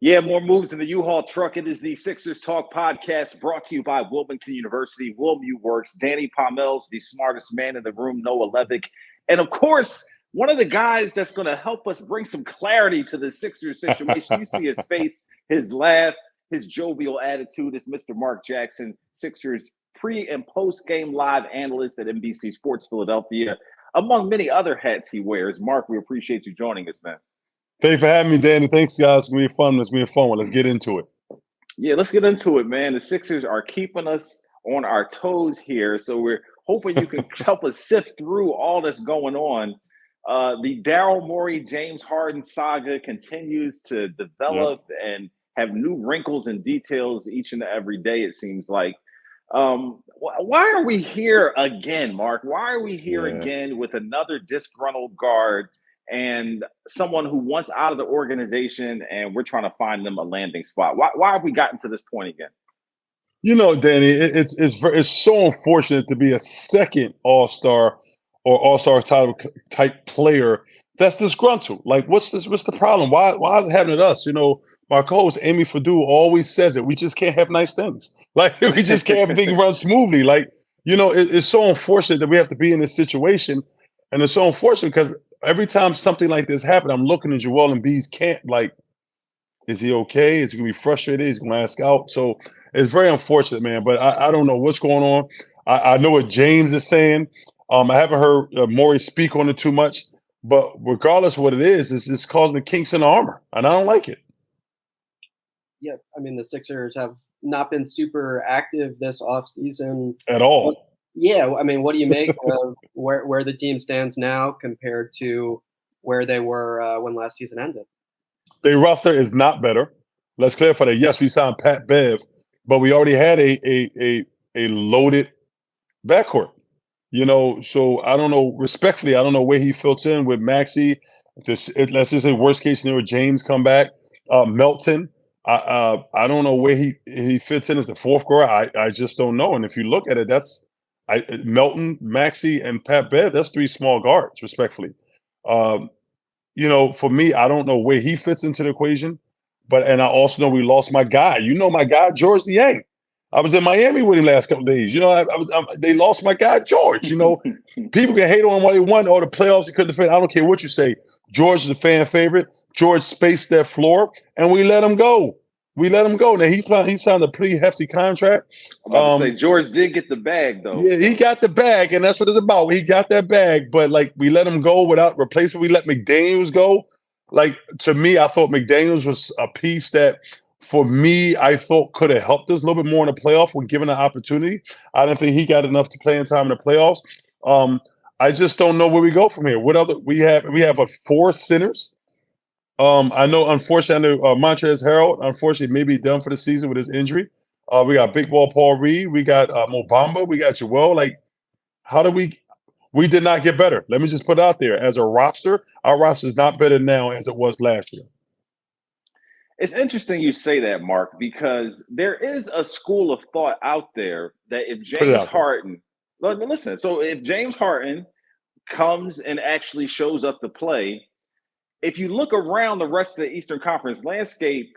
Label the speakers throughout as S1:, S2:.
S1: Yeah, more moves in the U-Haul truck. It is the Sixers Talk podcast brought to you by Wilmington University. Wilmu Works. Danny Pomel's the smartest man in the room, Noah Levick. And of course, one of the guys that's going to help us bring some clarity to the Sixers situation. You see his face, his laugh, his jovial attitude is Mr. Marc Jackson, Sixers pre- and post-game live analyst at NBC Sports Philadelphia, among many other hats he wears. Marc, we appreciate you joining us, man.
S2: Thanks for having me, Danny. Thanks, guys. It's going to be fun. It's going to be a fun one. Let's get into it.
S1: Yeah, let's get into it, man. The Sixers are keeping us on our toes here, so we're hoping you can help us sift through all that's going on. The Daryl, Morey, James Harden saga continues to develop and have new wrinkles and details each and every day, it seems like. Why are we here again, Marc? Why are we here again with another disgruntled guard and someone who wants out of the organization, and we're trying to find them a landing spot? Why have we gotten to this point again?
S2: You know, Danny, it's so unfortunate to be a second All-Star or All-Star type player that's disgruntled. Like, what's the problem? Why is it happening to us? You know, my co-host Amy Fadou always says it. We just can't have nice things. Like, we just can't have everything run smoothly. Like, you know, it's so unfortunate that we have to be in this situation, and it's so unfortunate because every time something like this happens, I'm looking at Joel Embiid's camp like, is he okay? Is he going to be frustrated? Is he going to ask out? So it's very unfortunate, man. But I don't know what's going on. I know what James is saying. I haven't heard Morey speak on it too much. But regardless of what it is, it's causing the kinks in the armor. And I don't like it.
S3: Yeah, I mean, the Sixers have not been super active this offseason.
S2: At all.
S3: Yeah, I mean, what do you make of where the team stands now compared to where they were when last season ended?
S2: Their roster is not better. Let's clarify that. Yes, we signed Pat Bev, but we already had a loaded backcourt. You know, so I don't know. Respectfully, I don't know where he fits in with Maxey. Let's just say worst case scenario, James come back. Melton. I don't know where he fits in as the fourth guard. I just don't know. And if you look at it, Melton, Maxey, and Pat Bev, that's three small guards, respectfully. You know, for me, I don't know where he fits into the equation. And I also know we lost my guy. You know my guy, George Niang. I was in Miami with him last couple of days. You know, they lost my guy, George. You know, people can hate on him while they won or the playoffs. He couldn't defend. I don't care what you say. George is a fan favorite. George spaced that floor, and we let him go. Now he signed a pretty hefty contract.
S1: I'm about to say George did get the bag, though.
S2: Yeah, he got the bag, and that's what it's about. He got that bag, but like we let him go without replacement. We let McDaniels go. Like, to me, I thought McDaniels was a piece that, for me, I thought could have helped us a little bit more in the playoff when given an opportunity. I didn't think he got enough to play in time in the playoffs. I just don't know where we go from here. What other we have four centers. I know, unfortunately, Montrezl Harrell, unfortunately, may be done for the season with his injury. We got Big Ball Paul Reed. We got Mo Bamba. We got Joel. Like, how do we did not get better? Let me just put it out there. As a roster, our roster is not better now as it was last year.
S1: It's interesting you say that, Marc, because there is a school of thought out there that if James Harden, listen, so if James Harden comes and actually shows up to play, if you look around the rest of the Eastern Conference landscape,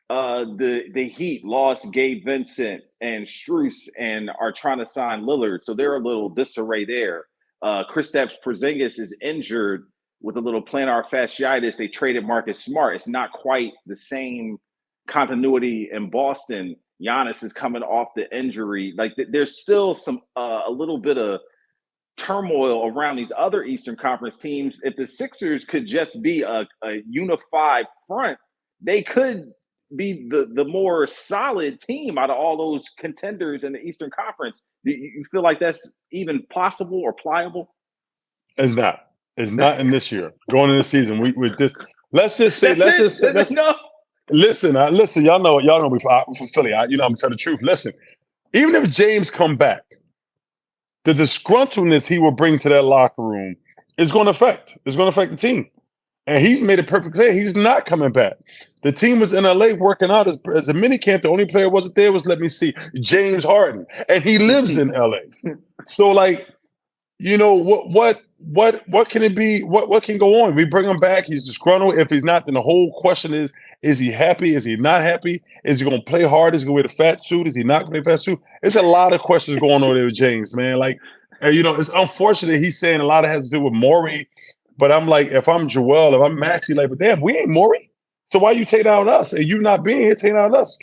S1: the Heat lost Gabe Vincent and Strus and are trying to sign Lillard, so they're a little disarray there. Kristaps Porzingis is injured with a little plantar fasciitis. They traded Marcus Smart. It's not quite the same continuity in Boston. Giannis is coming off the injury. Like, there's still some a little bit of turmoil around these other Eastern Conference teams. If the Sixers could just be a unified front, they could be the more solid team out of all those contenders in the Eastern Conference. Do you feel like that's even possible or pliable?
S2: It's not. It's not in this year. Going into the season, we just listen. Y'all know me from Philly. I'm telling the truth. Listen, even if James come back, the disgruntledness he will bring to that locker room is going to affect the team. And he's made it perfectly clear he's not coming back. The team was in LA working out as a mini camp. The only player wasn't there was, let me see, James Harden, and he lives in LA. So, like, you know what what can it be? What can go on? We bring him back. He's disgruntled. If he's not, then the whole question is he happy? Is he not happy? Is he going to play hard? Is he going to wear the fat suit? Is he not going to wear the fat suit? It's a lot of questions going on there with James, man. Like, it's unfortunate he's saying a lot of it has to do with Morey. But I'm like, if I'm Joel, if I'm Maxey, like, but damn, we ain't Morey. So why you take out us? And you not being here, taking out us?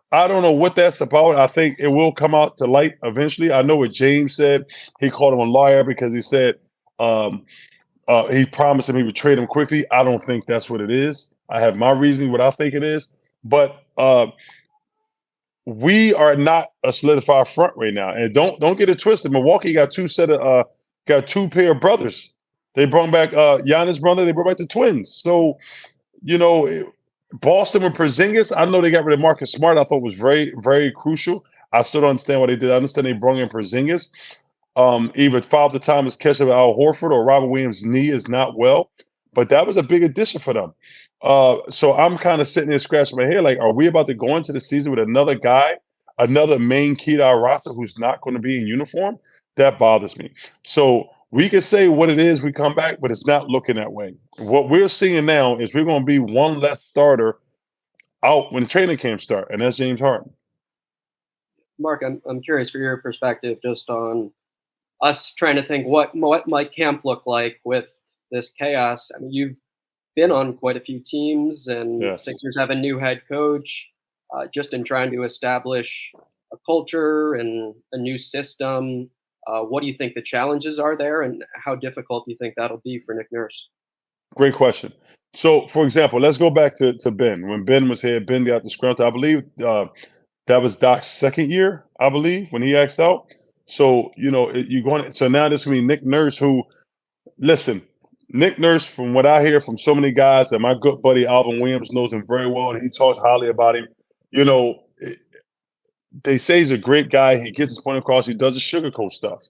S2: I don't know what that's about. I think it will come out to light eventually. I know what James said. He called him a liar because he said he promised him he would trade him quickly. I don't think that's what it is. I have my reasoning what I think it is. But we are not a solidified front right now. And don't get it twisted. Milwaukee got two pair of brothers. They brought back Giannis' brother. They brought back the twins. So, Boston with Porzingis, I know they got rid of Marcus Smart. I thought was very, very crucial. I still don't understand what they did. I understand they brought in Porzingis. Either Father Thomas catching Al Horford or Robert Williams' knee is not well. But that was a big addition for them. So I'm kind of sitting there scratching my head like, are we about to go into the season with another guy, another main key to our roster who's not going to be in uniform? That bothers me. So we can say what it is we come back, but it's not looking that way. What we're seeing now is we're going to be one less starter out when the training camp start, and that's James Harden.
S3: Mark, I'm curious for your perspective just on us trying to think what might camp look like with this chaos. I mean, you've been on quite a few teams, and
S2: Yes.
S3: Sixers have a new head coach. Just in trying to establish a culture and a new system. What do you think the challenges are there, and how difficult do you think that'll be for Nick Nurse?
S2: Great question. So, for example, let's go back to Ben. When Ben was here, Ben got disgruntled. I believe that was Doc's second year, I believe, when he asked out. So, you're going. So now this will be Nick Nurse, who, listen, Nick Nurse, from what I hear from so many guys, and my good buddy Alvin Williams knows him very well, and he talks highly about him. They say he's a great guy. He gets his point across. He doesn't sugarcoat stuff.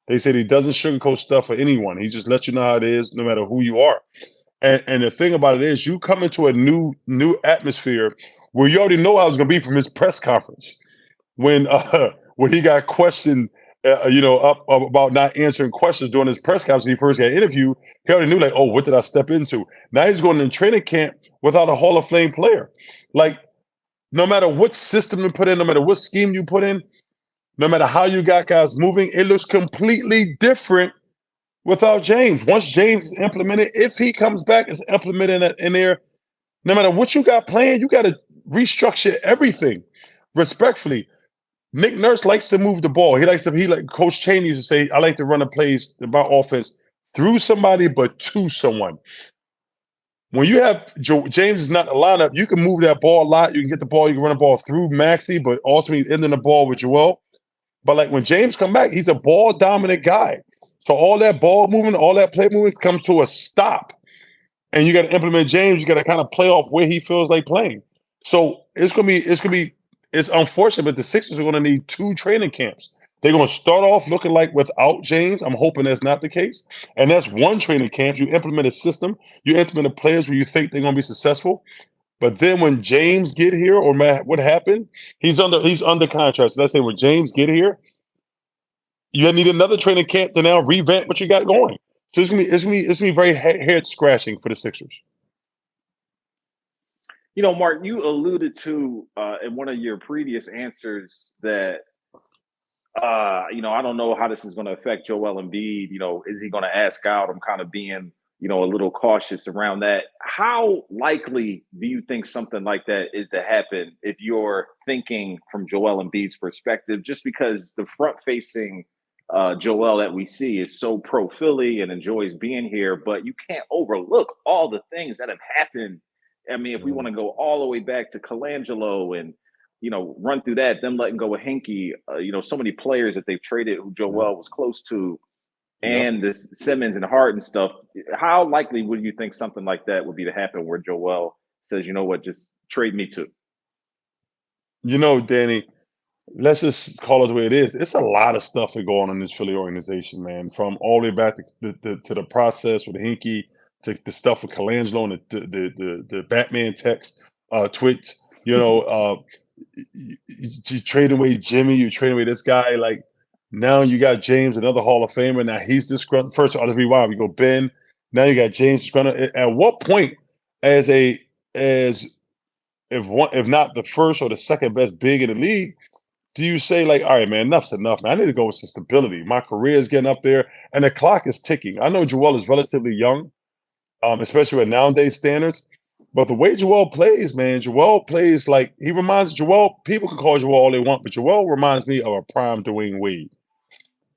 S2: They said he doesn't sugarcoat stuff for anyone. He just lets you know how it is, no matter who you are. And the thing about it is, you come into a new atmosphere where you already know how it's going to be from his press conference when he got questioned, up about not answering questions during his press conference. When he first got interviewed, he already knew, like, oh, what did I step into? Now he's going in training camp without a Hall of Fame player. Like, no matter what system you put in, no matter what scheme you put in, no matter how you got guys moving, it looks completely different without James. Once James is implemented, if he comes back, it's implemented in there. No matter what you got planned, you got to restructure everything. Respectfully, Nick Nurse likes to move the ball. He like Coach Chaney used to say, I like to run the plays about offense through somebody, but to someone. When you have James is not in the lineup, you can move that ball a lot. You can get the ball, you can run the ball through Maxey, but ultimately ending the ball with Joel. But like when James come back, he's a ball dominant guy. So all that ball movement, all that play movement comes to a stop. And you got to implement James. You got to kind of play off where he feels like playing. So it's unfortunate, but the Sixers are going to need 2 training camps. They're going to start off looking like without James. I'm hoping that's not the case. And that's one training camp. You implement a system. You implement the players where you think they're going to be successful. But then when James get here, or what happened, he's under contract. So let's say when James get here, you need another training camp to now revamp what you got going. So it's gonna be very head scratching for the Sixers.
S1: Mark, you alluded to in one of your previous answers that I don't know how this is going to affect Joel Embiid. Is he going to ask out? I'm kind of being a little cautious around that. How likely do you think something like that is to happen if you're thinking from Joel Embiid's perspective? Just because the front-facing Joel that we see is so pro-Philly and enjoys being here, but you can't overlook all the things that have happened. I mean, if we want to go all the way back to Colangelo and, run through that, them letting go of Hinkie, so many players that they've traded who Joel was close to, and this Simmons and Harden stuff. How likely would you think something like that would be to happen where Joel says, you know what, just trade me too?
S2: Danny, let's just call it the way it is. It's a lot of stuff that go on in this Philly organization, man, from all the way back to the process with Hinkie, to the stuff with Colangelo and the Batman text, tweets, you trading away Jimmy, you trading away this guy. Like, Now you got James, another Hall of Famer. Now he's disgruntled. First, let's rewind. We go Ben. Now you got James disgruntled. At what point, as if not the first or the second best big in the league, do you say like, all right, man, enough's enough, man. I need to go with some stability. My career is getting up there, and the clock is ticking. I know Joel is relatively young, especially with nowadays standards. But the way Joel plays, man, Joel plays like he reminds Joel. People can call Joel all they want, but Joel reminds me of a prime Dwayne Wade.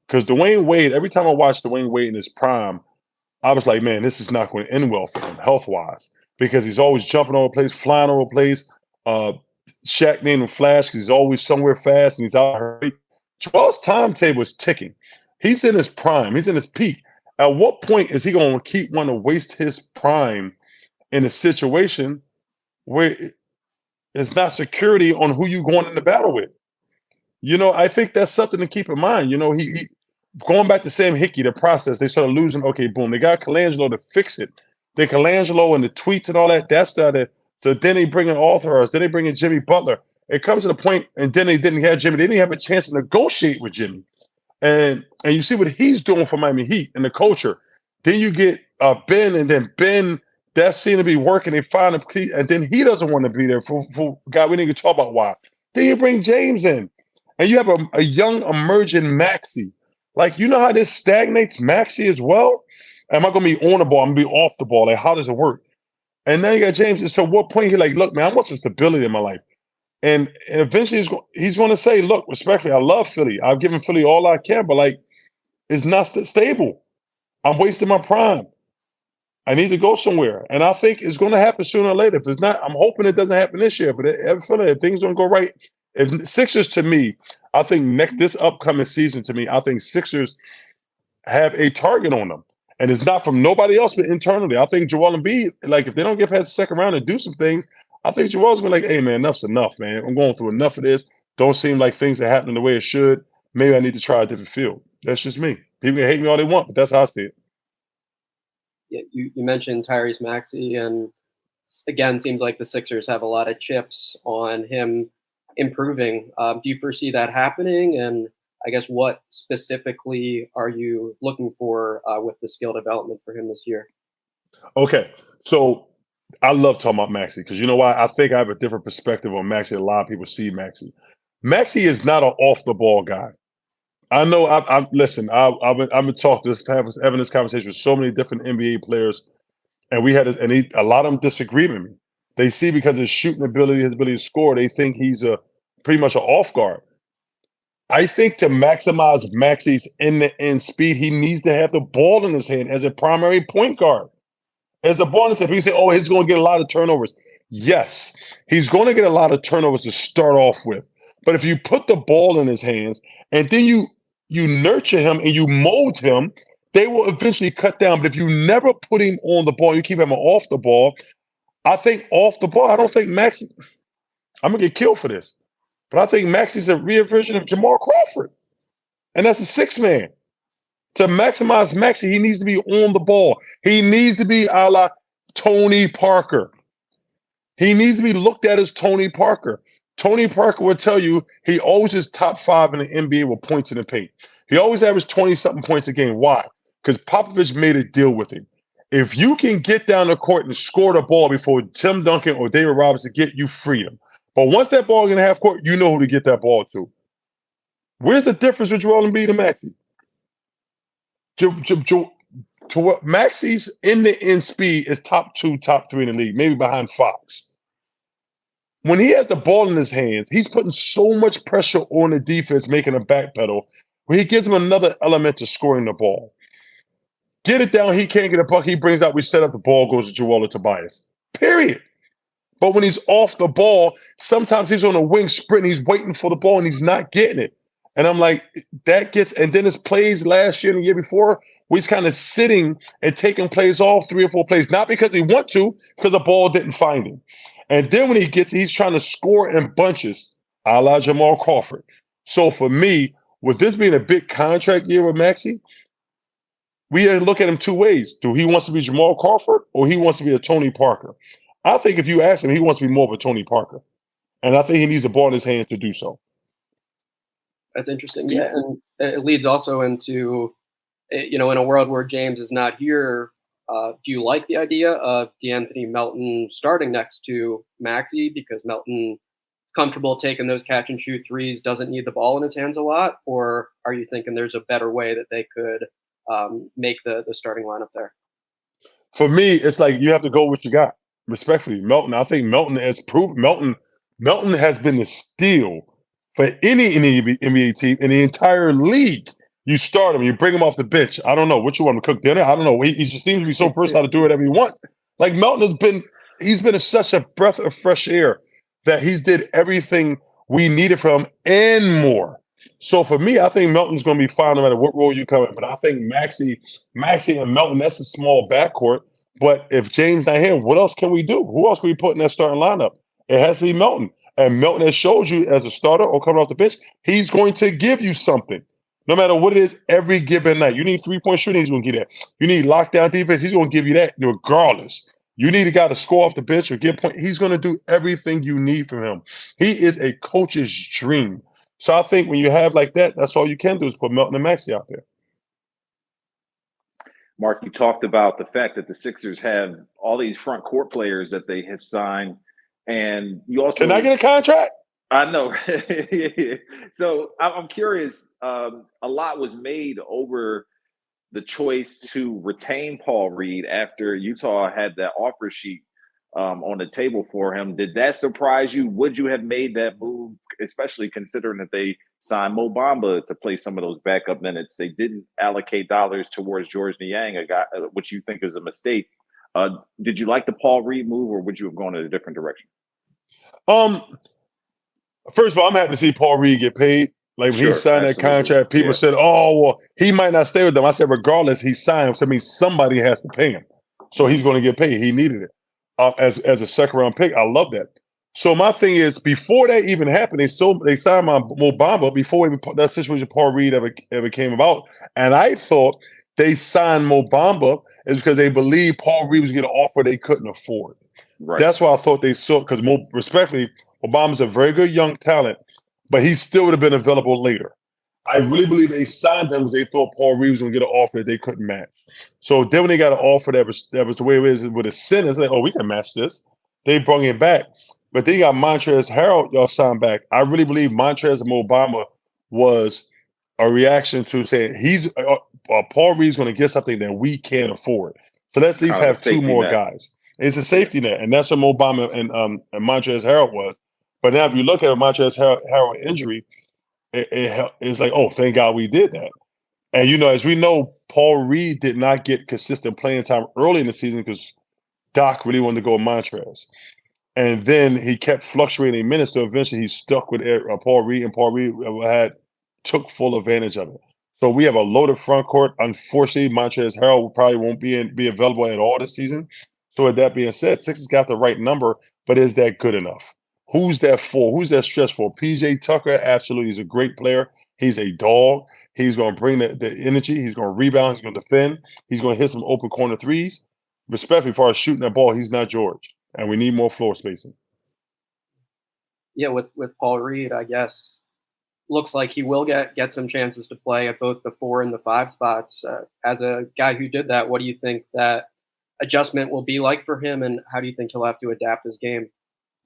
S2: Because Dwayne Wade, every time I watch Dwayne Wade in his prime, I was like, man, this is not going to end well for him health-wise. Because he's always jumping over place, flying over place. Shaq named him Flash because he's always somewhere fast and he's out hurry. Joel's timetable is ticking. He's in his prime. He's in his peak. At what point is he going to keep wanting to waste his prime in a situation where it's not security on who you're going into battle with? You know, I think that's something to keep in mind. You know, he going back to Sam Hickey, the process, they started losing. Okay, boom. They got Colangelo to fix it. They Colangelo and the tweets and all that. That's started. So then they bring in Arthur. Then they bring in Jimmy Butler. It comes to the point, and then they didn't have Jimmy. They didn't have a chance to negotiate with Jimmy. And you see what he's doing for Miami Heat and the culture. Then you get Ben, and then Ben, that seemed to be working. They find him, and then he doesn't want to be there. For God, we didn't even talk about why. Then you bring James in, and you have a young emerging Maxey. Like, you know how this stagnates Maxey as well? Am I going to be on the ball? I'm going to be off the ball. Like, how does it work? And now you got James. And so what point you're like, look, man, I want some stability in my life. And eventually he's going to say, look, respectfully, I love Philly. I've given Philly all I can, but like, it's not stable. I'm wasting my prime. I need to go somewhere. And I think it's going to happen sooner or later. If it's not, I'm hoping it doesn't happen this year. But if things don't go right, if Sixers, to me, I think this upcoming season, to me, I think Sixers have a target on them. And it's not from nobody else but internally. I think Joel Embiid, like, if they don't get past the second round and do some things, I think Joel's going to be like, hey, man, enough's enough, man. I'm going through enough of this. Don't seem like things are happening the way it should. Maybe I need to try a different field. That's just me. People can hate me all they want, but that's how I see it.
S3: Yeah, you mentioned Tyrese Maxey, and again, seems like the Sixers have a lot of chips on him improving. Do you foresee that happening? And I guess what specifically are you looking for with the skill development for him this year?
S2: Okay, so I love talking about Maxey because you know why? I think I have a different perspective on Maxey. A lot of people see Maxey. Maxey is not an off-the-ball guy. I know. Listen. I've been talking having this conversation with so many different NBA players, and a lot of them disagree with me. They see because of his shooting ability, his ability to score, they think he's pretty much an off guard. I think to maximize Maxey's end-to-end speed, he needs to have the ball in his hand as a primary point guard. As a ball in his hand, people say, "Oh, he's going to get a lot of turnovers." Yes, he's going to get a lot of turnovers to start off with. But if you put the ball in his hands and then you nurture him and you mold him, they will eventually cut down. But if you never put him on the ball, you keep him off the ball. I think off the ball, I don't think Maxey, I'm going to get killed for this, but I think Maxey's a real version of Jamal Crawford. And that's a six man. To maximize Maxey, he needs to be on the ball. He needs to be a la Tony Parker. He needs to be looked at as Tony Parker. Tony Parker will tell you he always is top 5 in the NBA with points in the paint. He always averaged 20-something points a game. Why? Because Popovich made a deal with him. If you can get down the court and score the ball before Tim Duncan or David Robinson get you freedom. But once that ball is in the half court, you know who to get that ball to. Where's the difference with Joel Embiid and Maxey? Maxey's end-to-end speed is top 2, top 3 in the league, maybe behind Fox. When he has the ball in his hands, he's putting so much pressure on the defense, making a backpedal, where he gives him another element to scoring the ball. Get it down, he can't get a puck, he brings out, we set up, the ball goes to Joel or Tobias. Period. But when he's off the ball, sometimes he's on a wing sprint, he's waiting for the ball, and he's not getting it. And I'm like, and then his plays last year and the year before, where he's kind of sitting and taking plays off 3 or 4 plays, not because he want to, because the ball didn't find him. And then when he's trying to score in bunches, a la Jamal Crawford. So for me, with this being a big contract year with Maxey, we look at him 2 ways. Do he wants to be Jamal Crawford or he wants to be a Tony Parker? I think if you ask him, he wants to be more of a Tony Parker. And I think he needs the ball in his hands to do so.
S3: That's interesting. Yeah, and it leads also into, in a world where James is not here, do you like the idea of DeAnthony Melton starting next to Maxey because Melton is comfortable taking those catch and shoot threes, doesn't need the ball in his hands a lot, or are you thinking there's a better way that they could make the starting lineup there?
S2: For me, it's like you have to go with what you got. Respectfully, Melton. I think Melton has proved Melton has been the steal for any NBA team in the entire league. You start him, you bring him off the bench. I don't know what you want him to cook dinner. I don't know. He just seems to be so versatile to do whatever he wants. Like Melton he's been such a breath of fresh air that he's did everything we needed from him and more. So for me, I think Melton's going to be fine no matter what role you come in. But I think Maxey and Melton, that's a small backcourt. But if James not here, what else can we do? Who else can we put in that starting lineup? It has to be Melton. And Melton has showed you as a starter or coming off the bench, he's going to give you something. No matter what it is, every given night. You need three-point shooting, he's going to give that. You need lockdown defense, he's going to give you that regardless. You need a guy to score off the bench or get point. He's going to do everything you need from him. He is a coach's dream. So I think when you have like that, that's all you can do is put Melton and Maxey out there.
S1: Mark, you talked about the fact that the Sixers have all these front court players that they have signed, and you also—
S2: Can I get a contract?
S1: I know. So I'm curious. A lot was made over the choice to retain Paul Reed after Utah had that offer sheet on the table for him. Did that surprise you? Would you have made that move, especially considering that they signed Mo Bamba to play some of those backup minutes? They didn't allocate dollars towards George Niang, a guy, which you think is a mistake. Did you like the Paul Reed move, or would you have gone in a different direction?
S2: First of all, I'm happy to see Paul Reed get paid. Like when he signed that contract, people said, "Oh, well, he might not stay with them." I said, regardless, he signed. So I mean, somebody has to pay him, so he's going to get paid. He needed it as a second round pick. I love that. So my thing is, before that even happened, they signed Mo Bamba before that situation Paul Reed ever came about, and I thought they signed Mo Bamba is because they believed Paul Reed was going to offer they couldn't afford. Right. That's why I thought they saw, because respectfully, Obama's a very good young talent, but he still would have been available later. I really believe they signed him because they thought Paul Reed was going to get an offer that they couldn't match. So then when they got an offer that was the way it is with a sin, it's like, oh, we can match this. They brought him back. But they got Montrezl Harrell, y'all signed back. I really believe Montrezl and Mo Bamba was a reaction to saying Paul Reed's going to get something that we can't afford. So let's at least have two more guys. It's a safety net, and that's what Mo Bamba and Montrezl Harrell was. But now if you look at a Montrezl Harrell injury, it's like, oh, thank God we did that. And, as we know, Paul Reed did not get consistent playing time early in the season because Doc really wanted to go with Montrezl. And then he kept fluctuating in minutes, so eventually he stuck with Paul Reed, and Paul Reed took full advantage of it. So we have a loaded front court. Unfortunately, Montrezl Harrell probably won't be available at all this season. So with that being said, Sixers got the right number, but is that good enough? Who's that for? Who's that stretch for? PJ Tucker, absolutely. He's a great player. He's a dog. He's going to bring the energy. He's going to rebound. He's going to defend. He's going to hit some open corner threes. Respectfully, as far as shooting that ball, he's not George. And we need more floor spacing.
S3: Yeah, with Paul Reed, I guess, looks like he will get some chances to play at both the 4 and the 5 spots. As a guy who did that, what do you think that adjustment will be like for him, and how do you think he'll have to adapt his game?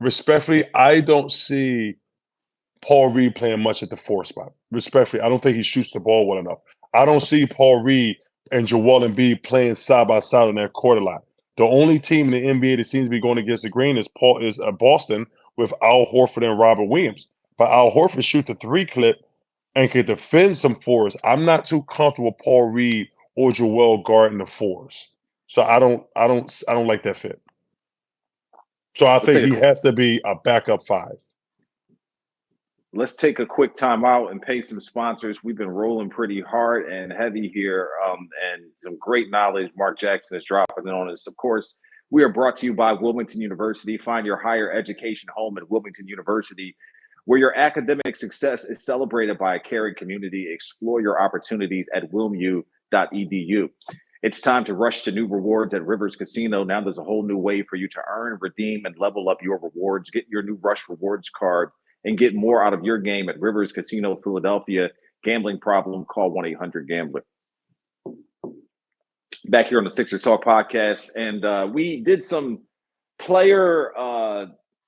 S2: Respectfully, I don't see Paul Reed playing much at the 4 spot. Respectfully, I don't think he shoots the ball well enough. I don't see Paul Reed and Joel Embiid playing side by side on that court a lot. The only team in the NBA that seems to be going against the grain is Boston with Al Horford and Robert Williams. But Al Horford shoots the 3 clip and can defend some 4s. I'm not too comfortable with Paul Reed or Joel guarding the 4s. So I don't like that fit. So I think he has to be a backup 5.
S1: Let's take a quick time out and pay some sponsors. We've been rolling pretty hard and heavy here, and some great knowledge Marc Jackson is dropping on us. Of course, we are brought to you by Wilmington University. Find your higher education home at Wilmington University, where your academic success is celebrated by a caring community. Explore your opportunities at wilmu.edu. It's time to rush to new rewards at Rivers Casino. Now there's a whole new way for you to earn, redeem, and level up your rewards. Get your new Rush Rewards card and get more out of your game at Rivers Casino Philadelphia. Gambling problem, call 1-800-GAMBLER. Back here on the Sixers Talk podcast, and we did some player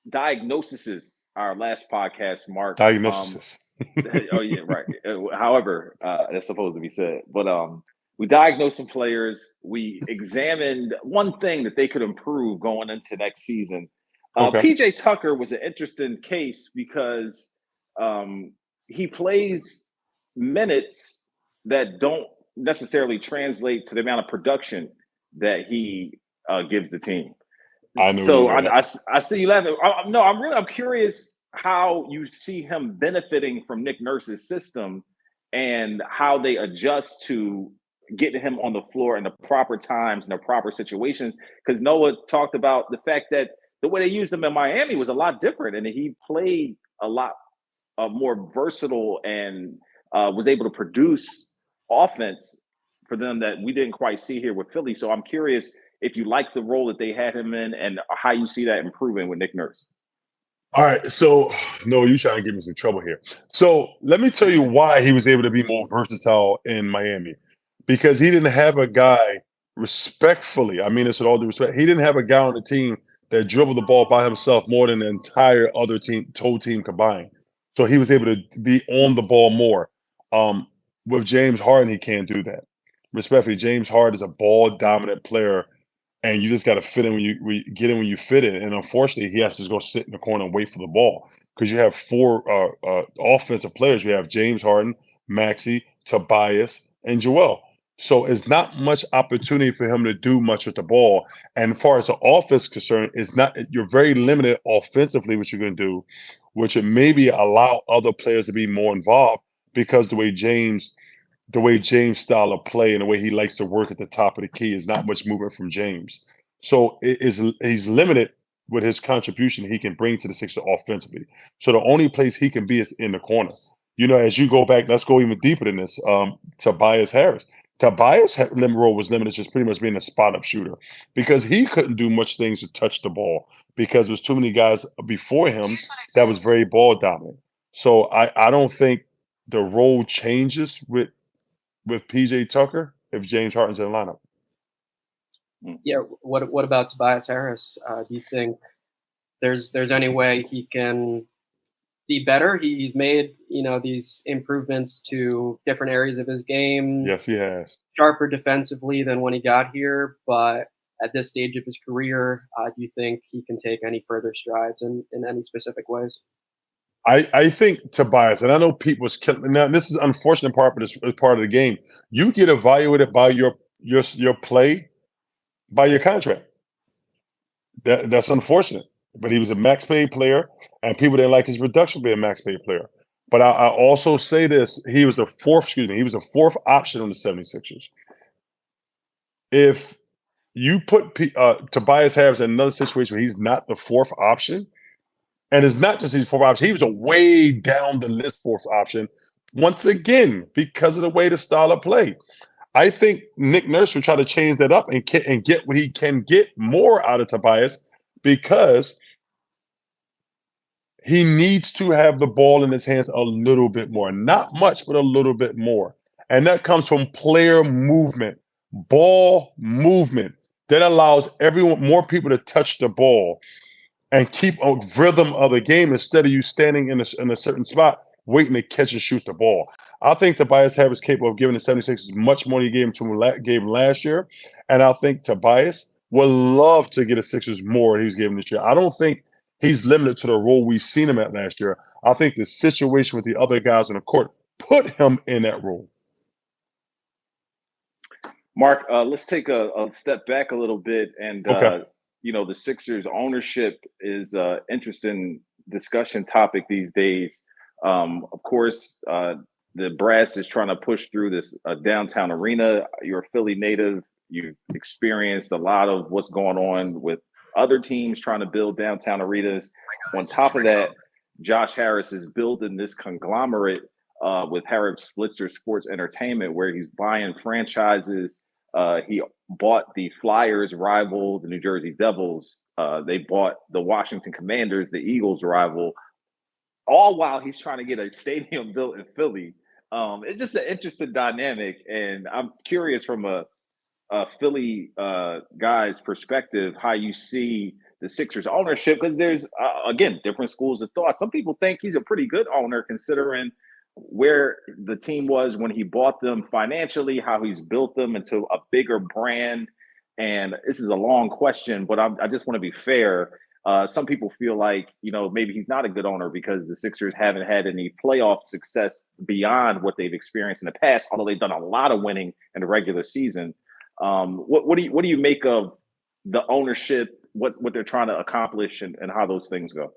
S1: diagnoses our last podcast, Mark.
S2: Diagnosis.
S1: Oh yeah, right. However, that's supposed to be said. But we diagnosed some players. We examined one thing that they could improve going into next season. PJ Tucker was an interesting case because he plays minutes that don't necessarily translate to the amount of production that he gives the team.
S2: I know.
S1: So I see you laughing. I'm curious how you see him benefiting from Nick Nurse's system and how they adjust to getting him on the floor in the proper times and the proper situations. Because Noah talked about the fact that the way they used him in Miami was a lot different, and he played a lot more versatile and was able to produce offense for them that we didn't quite see here with Philly. So I'm curious if you like the role that they had him in and how you see that improving with Nick Nurse.
S2: All right. So, no, you trying to give me some trouble here. So let me tell you why he was able to be more versatile in Miami. Because he didn't have a guy, respectfully, I mean this with all due respect, he didn't have a guy on the team that dribbled the ball by himself more than the entire other team, total team combined. So he was able to be on the ball more. With James Harden, he can't do that. Respectfully, James Harden is a ball-dominant player, and you just got to fit in when you get in when you fit in. And unfortunately, he has to just go sit in the corner and wait for the ball because you have four offensive players. You have James Harden, Maxey, Tobias, and Joel. So it's not much opportunity for him to do much with the ball. And as far as the offense is concerned, you're very limited offensively what you're going to do, which would maybe allow other players to be more involved because the way James style of play and the way he likes to work at the top of the key is not much movement from James. So he's limited with his contribution he can bring to the Sixers offensively. So the only place he can be is in the corner. You know, as you go back, let's go even deeper than this. Tobias Harris. Tobias' role was limited to just pretty much being a spot-up shooter because he couldn't do much things to touch the ball because there was too many guys before him that was very ball dominant. So I don't think the role changes with PJ Tucker if James Harden's in the lineup.
S3: Yeah. What about Tobias Harris? Do you think there's any way he can be better? He's made these improvements to different areas of his game.
S2: Yes, he has.
S3: Sharper defensively than when he got here, but at this stage of his career, do you think he can take any further strides in any specific ways?
S2: I think Tobias, and I know Pete was killing. Now, this is an unfortunate part, but it's part of the game. You get evaluated by your play, by your contract. That's unfortunate. But he was a max paid player, and people didn't like his production being a max paid player. But I also say this: he was the fourth option on the 76ers. If you put Tobias Harris in another situation where he's not the fourth option. And it's not just his fourth option. He was a way down the list fourth option, once again, because of the way the style of play. I think Nick Nurse will try to change that up and get what he can get more out of Tobias because he needs to have the ball in his hands a little bit more. Not much, but a little bit more. And that comes from player movement, ball movement that allows more people to touch the ball and keep a rhythm of the game instead of you standing in a certain spot waiting to catch and shoot the ball. I think Tobias Harris is capable of giving the 76ers much more than he gave him last year. And I think Tobias would love to get the Sixers more than he's given this year. I don't think he's limited to the role we've seen him at last year. I think the situation with the other guys on the court put him in that role.
S1: Mark, let's take a step back a little bit and
S2: okay.
S1: The Sixers ownership is an interesting discussion topic these days. Of course, the brass is trying to push through this downtown arena. You're a Philly native. You've experienced a lot of what's going on with other teams trying to build downtown arenas. On top of that, Josh Harris is building this conglomerate with Harris Blitzer Sports Entertainment, where he's buying franchises. He bought the Flyers rival, the New Jersey Devils. They bought the Washington Commanders, the Eagles rival. all while he's trying to get a stadium built in Philly. It's just an interesting dynamic, and I'm curious from a Philly guy's perspective how you see the Sixers ownership, because there's again different schools of thought. Some people think he's a pretty good owner considering where the team was when he bought them financially, how he's built them into a bigger brand. And this is a long question, but I just want to be fair. Some people feel like, maybe he's not a good owner because the Sixers haven't had any playoff success beyond what they've experienced in the past, although they've done a lot of winning in the regular season. What do you make of the ownership, what they're trying to accomplish, and how those things go?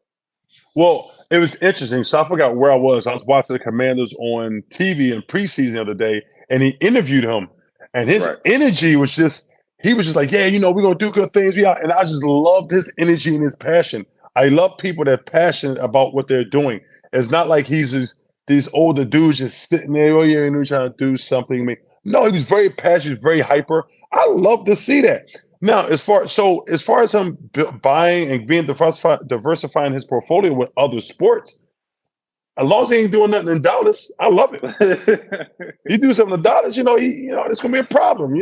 S2: Well, it was interesting. So I forgot where I was. I was watching the Commanders on TV in preseason the other day, and he interviewed him, and his energy was just. He was just like, yeah, we're going to do good things. And I just loved his energy and his passion. I love people that are passionate about what they're doing. It's not like he's these older dudes just sitting there, oh, yeah, and we're trying to do something. No, he was very passionate, very hyper. I love to see that. Now, as far as him buying and being diversifying his portfolio with other sports, as long as he ain't doing nothing in Dallas, I love it. He do something in Dallas, it's going to be a problem,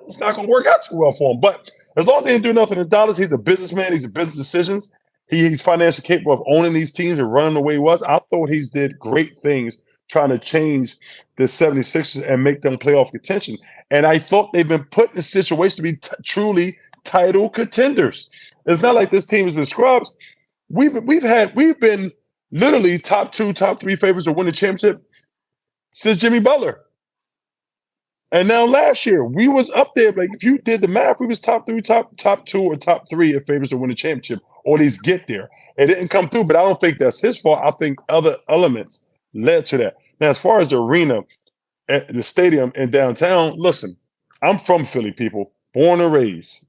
S2: It's not going to work out too well for him. But as long as he ain't doing nothing in Dallas, he's a businessman. He's a business decisions. He's financially capable of owning these teams and running the way he was. I thought he's did great things trying to change the 76ers and make them playoff contention. And I thought they've been put in a situation to be truly title contenders. It's not like this team has been scrubs. We've been literally top 2, top 3 favorites to win the championship since Jimmy Butler. And now last year, we was up there. Like, if you did the math, we was top 3, top 2, or top 3 if favorites to win the championship, or at least get there. It didn't come through, but I don't think that's his fault. I think other elements led to that. Now, as far as the arena, at the stadium in downtown, listen, I'm from Philly, people, born and raised.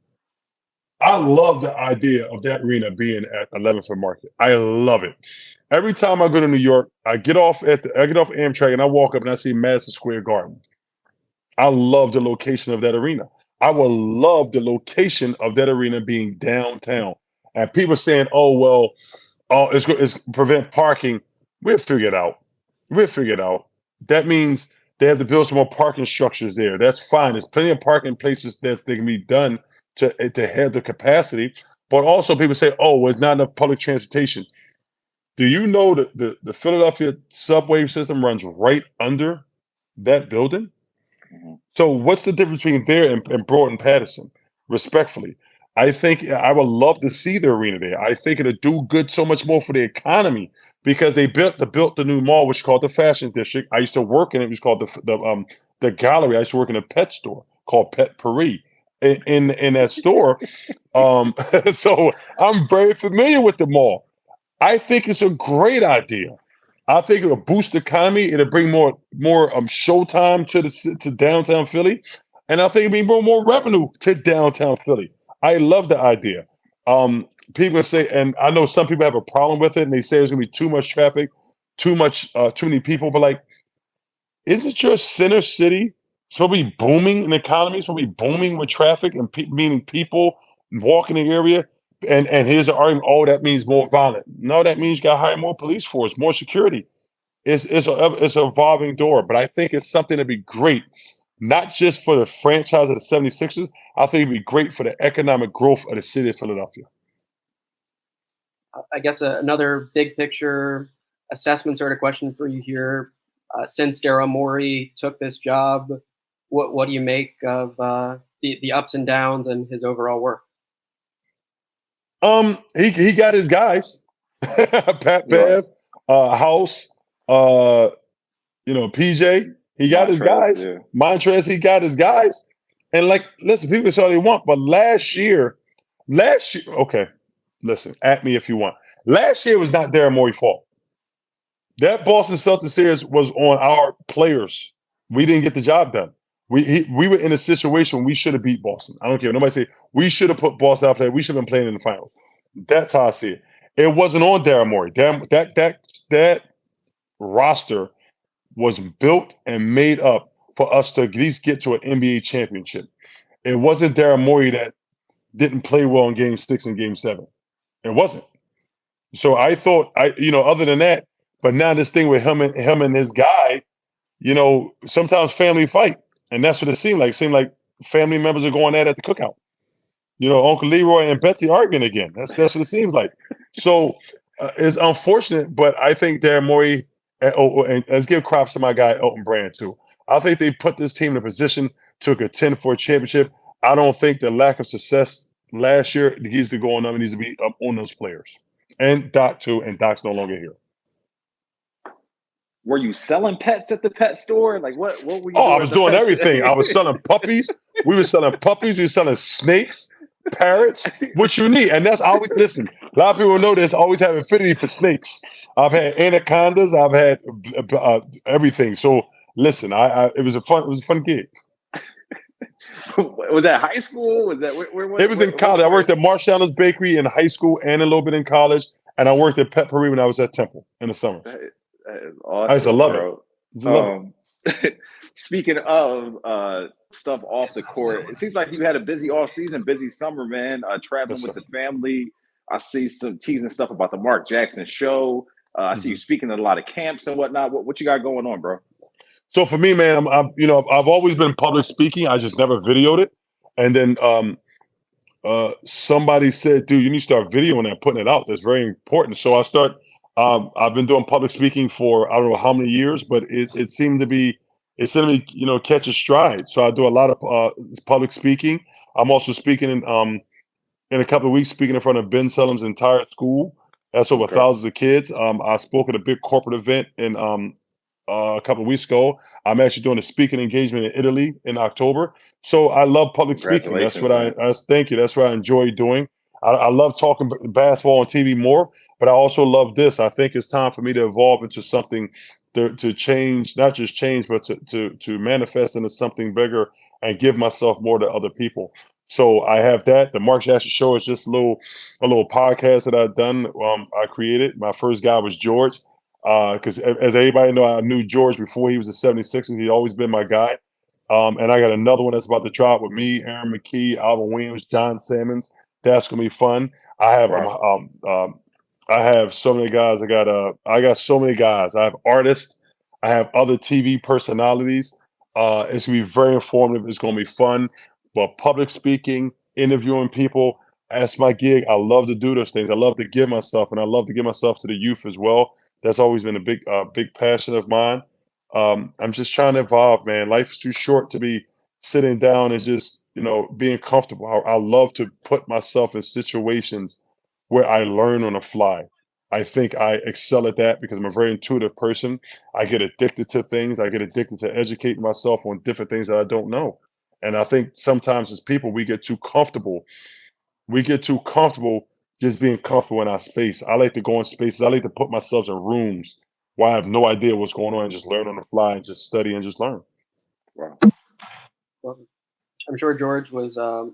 S2: I love the idea of that arena being at 11th and Market. I love it. Every time I go to New York, I get off Amtrak and I walk up and I see Madison Square Garden. I love the location of that arena. I would love the location of that arena being downtown. And people saying, it's prevent parking. We'll figure it out. That means they have to build some more parking structures there. That's fine. There's plenty of parking places that can be done to have the capacity. But also people say, it's not enough public transportation. Do you know that the Philadelphia subway system runs right under that building? So what's the difference between there and Broad and Patterson? Respectfully, I think I would love to see the arena there. I think it'll do good so much more for the economy because they built the new mall, which is called the Fashion District. I used to work in it. It was called the Gallery. I used to work in a pet store called Pet Paris. In that store, so I'm very familiar with the mall. I think it's a great idea. I think it'll boost the economy. It'll bring more showtime to downtown Philly, and I think it'll bring more revenue to downtown Philly. I love the idea. People say, and I know some people have a problem with it, and they say there's gonna be too much traffic, too many people. But like, isn't your center city supposed to be booming in the economy? It's supposed to be booming with traffic and meaning people walking the area. And here's the argument, that means more violent. No, that means you got to hire more police force, more security. It's an evolving door, but I think it's something that'd be great, not just for the franchise of the 76ers. I think it'd be great for the economic growth of the city of Philadelphia.
S3: I guess another big picture assessment sort of question for you here. Since Daryl Morey took this job, what do you make of the ups and downs and his overall work?
S2: He got his guys, Pat Bev, House, PJ. He got his guys. Yeah. Montrez, he got his guys. And listen, people say all they want, but last year, okay, listen, at me if you want. Last year was not Daryl Morey's fault. That Boston Celtics series was on our players. We didn't get the job done. We were in a situation we should have beat Boston. I don't care. Nobody say we should have put Boston out there. We should have been playing in the finals. That's how I see it. It wasn't on Daryl Morey. That roster was built and made up for us to at least get to an NBA championship. It wasn't Daryl Morey that didn't play well in Game 6 and Game 7. It wasn't. So I thought, other than that, but now this thing with him and his guy, sometimes family fight, and that's what it seemed like. It seemed like family members are going at the cookout. Uncle Leroy and Betsy arguing again. That's what it seems like. So it's unfortunate, but I think Darren Morey, and let's give props to my guy Elton Brand too. I think they put this team in a position to contend for a championship. I don't think the lack of success last year needs to go on them. It needs to be up on those players. And Doc too, and Doc's no longer here.
S1: Were you selling pets at the pet store? Like what were you doing?
S2: I was doing everything. I was selling puppies. We were selling puppies. We were selling snakes, parrots, what you need. And that's always, listen, a lot of people know this, always have affinity for snakes. I've had anacondas. I've had everything. So listen, it was a fun gig.
S1: Was that high school? Was that where
S2: it was in college. I worked at Marshalla's Bakery in high school and a little bit in college. And I worked at Pet Paris when I was at Temple in the summer.
S1: That is awesome,
S2: I used to love it.
S1: Speaking of stuff off the court, it seems like you had a busy off season, busy summer, man. Traveling with the family. I see some teasing stuff about the Marc Jackson show. I see you speaking at a lot of camps and whatnot. What you got going on, bro?
S2: So for me, man, I've always been public speaking. I just never videoed it. And then somebody said, dude, you need to start videoing and putting it out. That's very important. So I start. I've been doing public speaking for I don't know how many years, but it seemed to be catch a stride. So I do a lot of public speaking. I'm also speaking in a couple of weeks, speaking in front of Ben Sellem's entire school. That's over thousands of kids. I spoke at a big corporate event in a couple of weeks ago. I'm actually doing a speaking engagement in Italy in October. So I love public speaking. That's what thank you. That's what I enjoy doing. I love talking basketball on TV more, but I also love this. I think it's time for me to evolve into something to change, not just change, but to manifest into something bigger and give myself more to other people. So I have that. The Marc Jackson Show is just a little podcast that I've done. I created. My first guy was George, because as everybody know, I knew George before he was a 76ers. He'd always been my guy. And I got another one that's about to drop with me, Aaron McKee, Alvin Williams, John Sammons. That's gonna be fun. I have I have so many guys. I got so many guys. I have artists. I have other TV personalities. It's gonna be very informative. It's gonna be fun. But public speaking, interviewing people, that's my gig. I love to do those things. I love to give myself, and I love to give myself to the youth as well. That's always been a big passion of mine. I'm just trying to evolve, man. Life is too short to be sitting down and just, being comfortable. I love to put myself in situations where I learn on the fly. I think I excel at that because I'm a very intuitive person. I get addicted to things. I get addicted to educating myself on different things that I don't know. And I think sometimes as people, we get too comfortable. We get too comfortable just being comfortable in our space. I like to go in spaces. I like to put myself in rooms where I have no idea what's going on and just learn on the fly and just study and just learn.
S1: Wow.
S3: Well, I'm sure George was a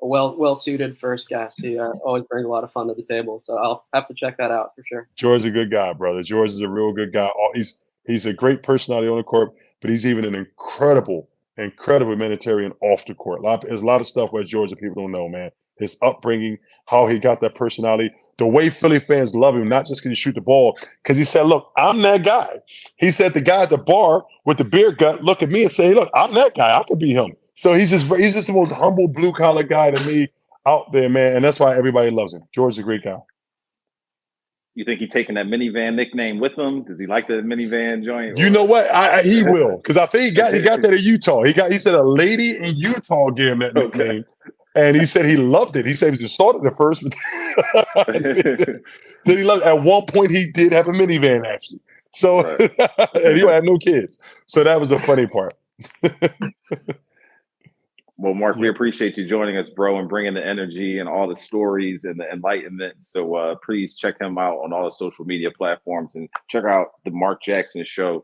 S3: well-suited first guest. He always brings a lot of fun to the table, so I'll have to check that out for sure.
S2: George is a good guy, brother. George is a real good guy. He's a great personality on the court, but he's even an incredible humanitarian off the court. There's a lot of stuff where Georgia people don't know, man. His upbringing, how he got that personality, the way Philly fans love him, not just because he shoot the ball, because he said, look, I'm that guy. He said the guy at the bar with the beer gut look at me and say, look, I'm that guy. I could be him. So he's just the most humble blue-collar guy to me out there, man. And that's why everybody loves him. George's a great guy.
S1: You think he's taking that minivan nickname with him? Does he like the minivan joint?
S2: You know what? He will, because I think he got that in Utah. He said a lady in Utah gave him that nickname. And he said he loved it. He said he just started at first, but then he loved it. At one point, he did have a minivan, actually. So, and he had no kids. So that was the funny part.
S1: Well, Marc, we appreciate you joining us, bro, and bringing the energy and all the stories and the enlightenment. So please check him out on all the social media platforms and check out the Marc Jackson Show.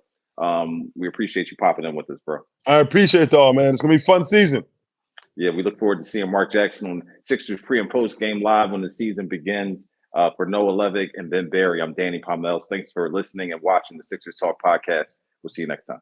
S1: We appreciate you popping in with us, bro.
S2: I appreciate it all, man. It's going to be a fun season.
S1: Yeah, we look forward to seeing Marc Jackson on Sixers pre- and post-game live when the season begins. For Noah Levick and Ben Barry, I'm Danny Pomels. Thanks for listening and watching the Sixers Talk podcast. We'll see you next time.